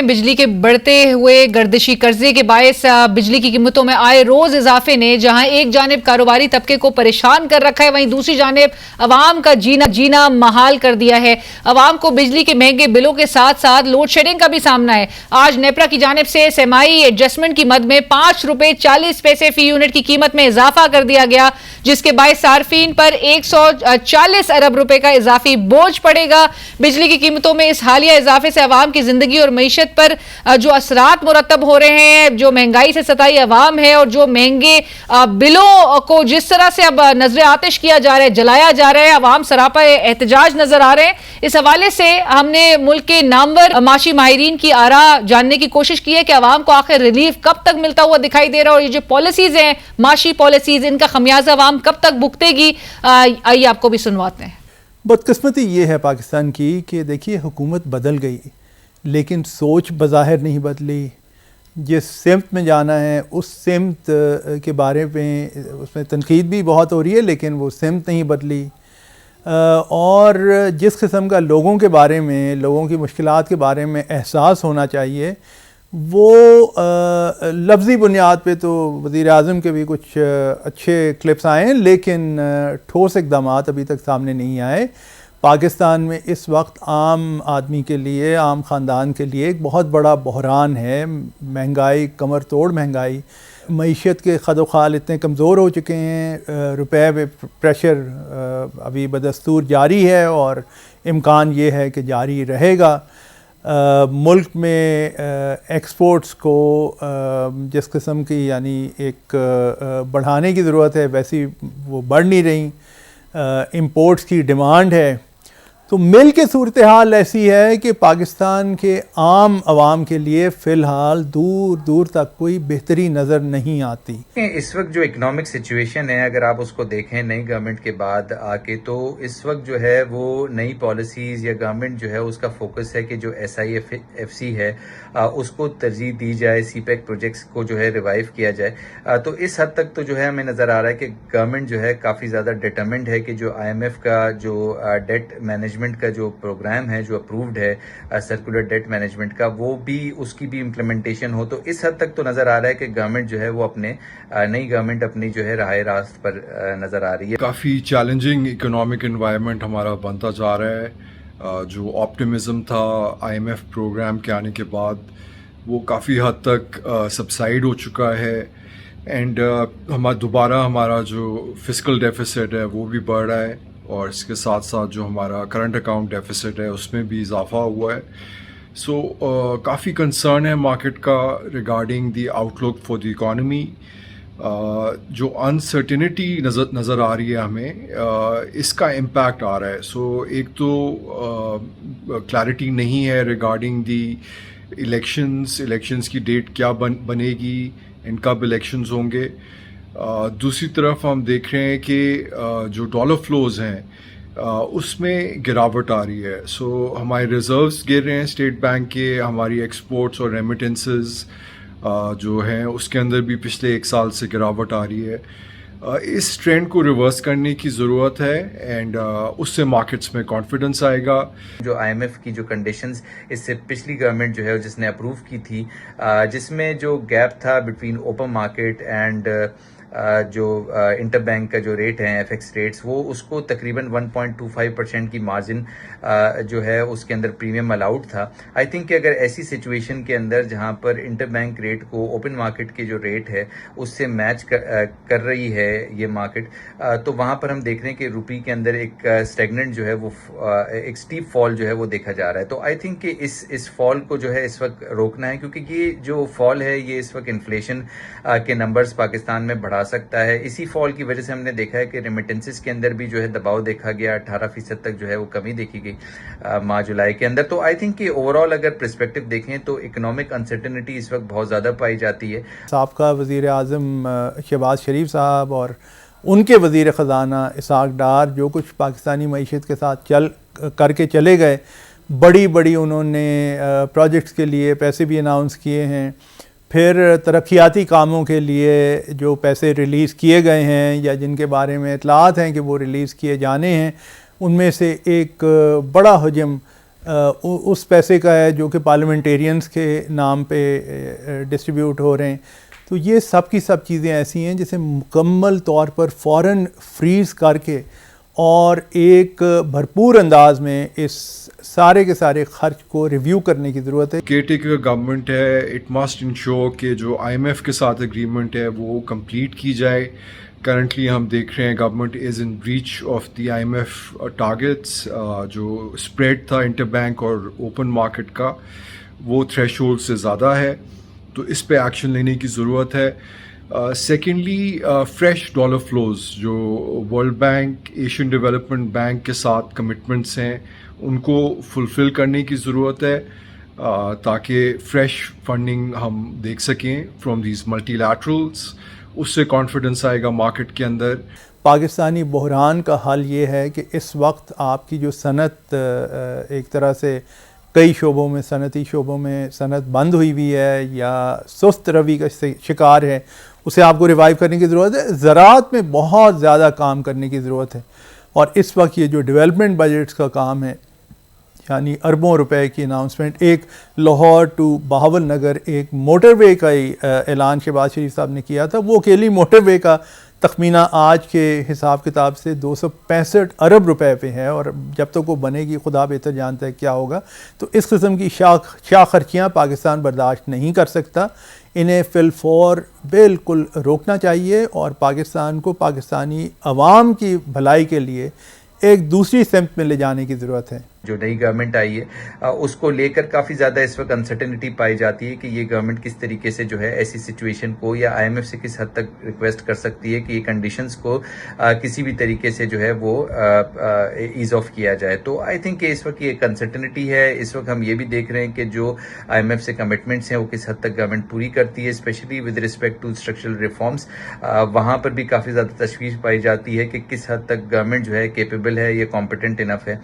बिजली के बढ़ते हुए गर्दिशी कर्जे के बायस बिजली की कीमतों में आए रोज इजाफे ने जहां एक जानिब कारोबारी तबके को परेशान कर रखा है, वहीं दूसरी जानिब अवाम का जीना महाल कर दिया है। अवाम को बिजली के महंगे बिलों के साथ साथ लोड शेडिंग का भी सामना है। आज नेपरा की जानिब से सेमाई एडजस्टमेंट की मद में 5 रुपए 40 पैसे फी यूनिट की कीमत में इजाफा कर दिया गया, जिसके बायस सार्फिन पर 140 अरब रुपए का इजाफी बोझ पड़ेगा। बिजली की कीमतों में इस हालिया इजाफे से अवाम की जिंदगी और मईशत पर जो असरात मुरतब हो रहे हैं, जो महंगाई से सताई अवाम है और जो महंगे बिलों को जिस तरह से अब नजर आतिश किया जा रहा है, जलाया जा रहा है, अवाम सरापा एहतजाज नजर आ रहे हैं। इस हवाले से हमने मुल्क के नामवर माशी माहिरीन की आरा जानने की कोशिश की है कि अवाम को आखिर रिलीफ कब तक मिलता हुआ दिखाई दे रहा है और ये जो पॉलिसीज हैं, माशी पॉलिसीज, इनका खमियाजा अवाम कब तक भुगतेगी। आइए आपको भी सुनवाते हैं। बदकिस्मती ये है पाकिस्तान की कि देखिए हुकूमत बदल गई लेकिन सोच बज़ाहिर नहीं बदली। जिस सिमत में जाना है उस सिमत के बारे में उसमें तनकीद भी बहुत हो रही है, लेकिन वो सिमत नहीं बदली। और जिस किस्म का लोगों के बारे में, लोगों की मुश्किलात के बारे में एहसास होना चाहिए, वो लफ्ज़ी बुनियाद पे तो वज़ीर आज़म के भी कुछ अच्छे क्लिप्स आए हैं, लेकिन ठोस इक़दामात अभी तक सामने नहीं आए। पाकिस्तान में इस वक्त आम आदमी के लिए, आम ख़ानदान के लिए एक बहुत बड़ा बहरान है। महंगाई, कमर तोड़ महंगाई, मईशत के खदोखाल इतने कमज़ोर हो चुके हैं, रुपए पे प्रेशर अभी बदस्तूर जारी है और इम्कान ये है कि जारी रहेगा। मुल्क में एक्सपोर्ट्स को जिस किस्म की यानी एक बढ़ाने की ज़रूरत है, वैसी वो बढ़ नहीं रही। इंपोर्ट्स की डिमांड है, तो मिल के सूरत हाल ऐसी है कि पाकिस्तान के आम आवाम के लिए फ़िलहाल दूर दूर तक कोई बेहतरी नज़र नहीं आती। इस वक्त जो इकोनॉमिक सिचुएशन है, अगर आप उसको देखें नई गवर्नमेंट के बाद आके, तो इस वक्त जो है वो नई पॉलिसीज़ या गवर्नमेंट जो है उसका फोकस है कि जो SIFC है उसको तरजीह दी जाए, CPEC प्रोजेक्ट्स को जो है रिवाइव किया जाए। तो इस हद तक तो जो है हमें नज़र आ रहा है कि गवर्नमेंट जो है काफ़ी ज़्यादा डिटरमिन्ड है कि जो IMF का जो डेट मैनेजमेंट का जो प्रोग्राम है, जो अप्रूव्ड है सर्कुलर डेट मैनेजमेंट का, वो भी उसकी भी इम्प्लीमेंटेशन हो। तो इस हद तक तो नज़र आ रहा है कि गवर्नमेंट जो है वो अपने नई गवर्नमेंट अपनी जो है राह रास्त पर नज़र आ रही है। काफ़ी चैलेंजिंग इकोनॉमिक एनवायरनमेंट हमारा बनता जा रहा है। जो ऑप्टिमिज्म था IMF प्रोग्राम के आने के बाद, वो काफ़ी हद तक सबसाइड हो चुका है। एंड हमारा जो फिस्कल डेफिसिट है वो भी बढ़ रहा है, और इसके साथ साथ जो हमारा करंट अकाउंट डेफिसिट है उसमें भी इजाफा हुआ है। सो काफ़ी कंसर्न है मार्केट का regarding the outlook for the economy. जो अनसर्टिनिटी नज़र आ रही है हमें, इसका इम्पैक्ट आ रहा है। सो एक तो क्लैरिटी नहीं है रिगार्डिंग दी इलेक्शंस की डेट क्या बनेगी, इन कब इलेक्शंस होंगे। दूसरी तरफ हम देख रहे हैं कि जो डॉलर फ्लोज हैं उसमें गिरावट आ रही है। सो हमारे रिजर्व्स गिर रहे हैं स्टेट बैंक के, हमारी एक्सपोर्ट्स और रेमिटेंसेस जो हैं उसके अंदर भी पिछले 1 साल से गिरावट आ रही है। इस ट्रेंड को रिवर्स करने की ज़रूरत है, एंड उससे मार्केट्स में कॉन्फिडेंस आएगा। जो IMF की जो कंडीशंस इससे पिछली गवर्नमेंट जो है जिसने अप्रूव की थी, जिसमें जो गैप था बिटवीन ओपन मार्केट एंड जो इंटर बैंक का जो रेट है FX रेट्स, वो उसको तकरीबन 1.25% की मार्जिन जो है उसके अंदर प्रीमियम अलाउड था। आई थिंक कि अगर ऐसी सिचुएशन के अंदर जहां पर इंटर बैंक रेट को ओपन मार्केट के जो रेट है उससे मैच कर रही है ये मार्केट, तो वहां पर हम देख रहे हैं कि रुपी के अंदर एक स्टेगनेंट जो है वो एक स्टीप फॉल जो है वो देखा जा रहा है। तो आई थिंक कि इस फॉल को जो है इस वक्त रोकना है, क्योंकि ये जो फॉल है ये इस वक्त इन्फ्लेशन के नंबर्स पाकिस्तान में बढ़ा सकता है। इसी फॉल की वजह से हमने देखा है कि रेमिटेंसेस के अंदर भी जो है दबाव देखा गया, 18% तक जो है वो कमी देखी गई मार्च जुलाई के अंदर। तो आई थिंक कि ओवरऑल अगर पर्सपेक्टिव देखें तो इकोनॉमिक अनसर्टेनिटी इस वक्त बहुत ज़्यादा पाई जाती है। साबका वज़ीर आज़म शहबाज शरीफ साहब और उनके वज़ीर ख़जाना इसहाक़ डार जो कुछ पाकिस्तानी मईशत के साथ करके चले गए, बड़ी उन्होंने प्रोजेक्ट्स के लिए पैसे भी अनाउंस किए हैं। फिर तरक्याती कामों के लिए जो पैसे रिलीज़ किए गए हैं या जिनके बारे में इतलात हैं कि वो रिलीज़ किए जाने हैं, उनमें से एक बड़ा हजम اس پیسے کا ہے جو کہ پارلیمنٹیرینز کے نام پہ ڈسٹریبیوٹ ہو رہے ہیں. تو یہ سب کی سب چیزیں ایسی ہیں جسے مکمل طور پر فوراً فریز کر کے اور ایک بھرپور انداز میں اس سارے کے سارے خرچ کو ریویو کرنے کی ضرورت ہے. کیئر ٹیکر گورنمنٹ ہے, اٹ مسٹ انشور کہ جو آئی ایم ایف کے ساتھ اگریمنٹ ہے وہ کمپلیٹ کی جائے. کرنٹلی ہم دیکھ رہے ہیں government is in breach of the I M F targets. جو اسپریڈ تھا انٹر بینک اور اوپن مارکیٹ کا وہ تھریش ہولڈ سے زیادہ ہے, تو اس پہ ایکشن لینے کی ضرورت ہے. سیکنڈلی فریش ڈالر فلوز جو world bank, Asian development bank کے ساتھ کمٹمنٹس ہیں ان کو فلفل کرنے کی ضرورت ہے تاکہ فریش فنڈنگ ہم دیکھ سکیں فرام دیز ملٹی لیٹرلس. اس سے کانفیڈنس آئے گا مارکیٹ کے اندر. پاکستانی بحران کا حل یہ ہے کہ اس وقت آپ کی جو صنعت ایک طرح سے کئی شعبوں میں, صنعتی شعبوں میں صنعت بند ہوئی ہوئی ہے یا سست روی کا شکار ہے, اسے آپ کو ریوائیو کرنے کی ضرورت ہے. زراعت میں بہت زیادہ کام کرنے کی ضرورت ہے, اور اس وقت یہ جو ڈیولپمنٹ بجٹس کا کام ہے, یعنی اربوں روپے کی اناؤنسمنٹ, ایک لاہور ٹو بہاول نگر ایک موٹر وے کا ہی اعلان شہباز شریف صاحب نے کیا تھا. وہ اکیلی موٹر وے کا تخمینہ آج کے حساب کتاب سے 265 ارب روپے پہ ہے, اور جب تک وہ بنے گی خدا بہتر جانتا ہے کیا ہوگا. تو اس قسم کی شاہ خرچیاں پاکستان برداشت نہیں کر سکتا. انہیں فی الفور بالکل روکنا چاہیے, اور پاکستان کو پاکستانی عوام کی بھلائی کے لیے ایک دوسری سمت میں لے جانے کی ضرورت ہے. جو نئی گورنمنٹ آئی ہے اس کو لے کر کافی زیادہ اس وقت انسرٹنٹی پائی جاتی ہے کہ یہ گورنمنٹ کس طریقے سے جو ہے ایسی سچویشن کو, یا آئی ایم ایف سے کس حد تک ریکویسٹ کر سکتی ہے کہ یہ کنڈیشنز کو کسی بھی طریقے سے جو ہے وہ ایز آف کیا جائے. تو آئی تھنک کہ اس وقت یہ ایک انسرٹنٹی ہے. اس وقت ہم یہ بھی دیکھ رہے ہیں کہ جو آئی ایم ایف سے کمٹمنٹس ہیں وہ کس حد تک گورنمنٹ پوری کرتی ہے, especially with respect to structural reforms. وہاں پر بھی کافی زیادہ تشویش پائی جاتی ہے کہ کس حد تک گورنمنٹ جو ہے کیپیبل ہے یا کمپیٹنٹ انف ہے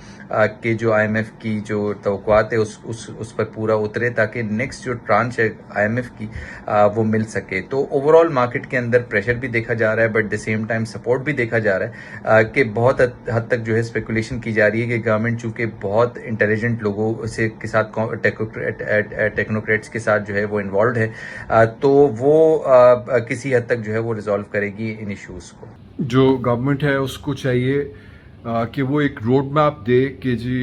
کہ جو آئی ایم ایف کی جو توقعات ہے اس پر پورا اترے, تاکہ نیکسٹ جو ٹرانچ ہے آئی ایم ایف کی وہ مل سکے. تو اوور آل مارکیٹ کے اندر پریشر بھی دیکھا جا رہا ہے, but the same time support بھی دیکھا جا رہا ہے کہ بہت حد تک جو ہے اسپیکولیشن کی جا رہی ہے کہ گورنمنٹ چونکہ بہت انٹیلیجنٹ لوگوں سے کے ساتھ ٹیکنوکریٹس کے ساتھ جو ہے وہ انوالوڈ ہے, تو وہ کسی حد تک جو ہے وہ ریزالو کرے گی ان ایشوز کو. جو گورنمنٹ ہے اس کو چاہیے کہ وہ ایک روڈ میپ دے کہ جی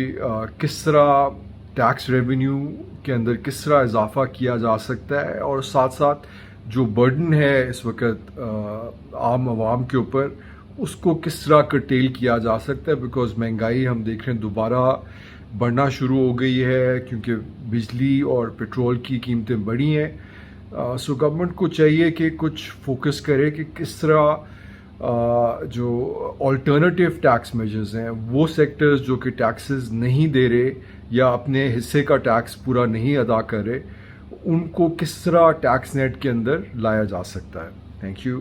کس طرح ٹیکس ریونیو کے اندر کس طرح اضافہ کیا جا سکتا ہے, اور ساتھ ساتھ جو برڈن ہے اس وقت عام عوام کے اوپر اس کو کس طرح کرٹیل کیا جا سکتا ہے. بیکاز مہنگائی ہم دیکھ رہے ہیں دوبارہ بڑھنا شروع ہو گئی ہے کیونکہ بجلی اور پیٹرول کی قیمتیں بڑھی ہیں. سو گورنمنٹ کو چاہیے کہ کچھ فوکس کرے کہ کس طرح جو آلٹرنیٹیو ٹیکس میجرز ہیں وہ سیکٹرز جو کہ ٹیکسز نہیں دے رہے یا اپنے حصے کا ٹیکس پورا نہیں ادا کر رہے, ان کو کس طرح ٹیکس نیٹ کے اندر لایا جا سکتا ہے. Thank you.